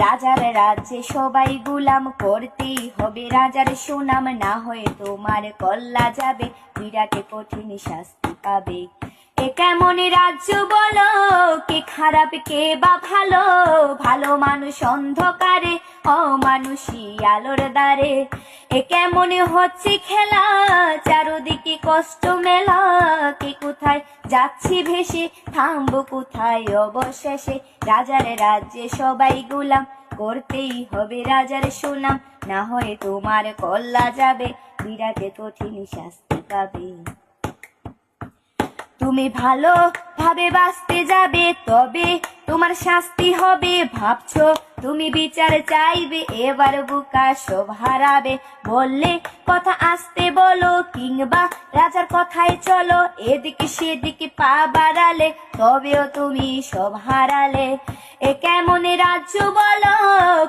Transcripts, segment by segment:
রাজার রাজ্যে সবাই গুলাম, করতেই হবে রাজার সুনাম, না হয়ে তোমার কল্লা যাবে, বিরাট কঠিন শাস্তি পাবে। এ কেমন রাজ্য বলো, কে খারাপ কে বা ভালো, ভালো মানুষ অন্ধকারে, অমানুষী আলোর দ্বারে। এ কেমন হচ্ছে খেলা, চারদিকে কষ্ট মেলা, কে কোথায় যাচ্ছি ভেসে, থামবো কোথায় অবশেষে। রাজার রাজ্যে সবাই গুলাম, করতেই হবে রাজার সুনাম, না হয় তোমার কল্লা যাবে, বিরাট কঠিন শাস্তি পাবে। তুমি ভালো ভাবে বাঁচতে যাবে, তবে তোমার শাস্তি হবে, ভাবছো তুমি বিচার চাইবে, এবার বুকা সব হারাবে। বললে কথা আসতে বলো, কিংবা রাজার কথায় চলো, এদিকে সেদিকে পা বাড়ালে, তবেও তুমি সব হারালে। এ কেমন রাজ্য বলো,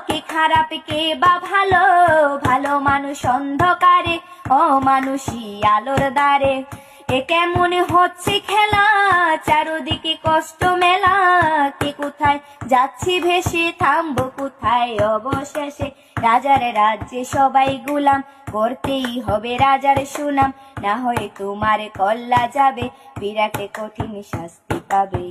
কে খারাপ কে বা ভালো, ভালো মানুষ অন্ধকারে, অমানুষী আলোর দ্বারে। এ কেমন হচ্ছে খেলা, চারদিকে কষ্ট মেলা, কে কোথায় যাচ্ছি ভেসে, থামবো কোথায় অবশেষে। রাজার রাজ্যে সবাই গুলাম, করতেই হবে রাজার সুনাম, না হয় তোমার কল্লা যাবে, বিরাট কঠিন শাস্তি পাবে।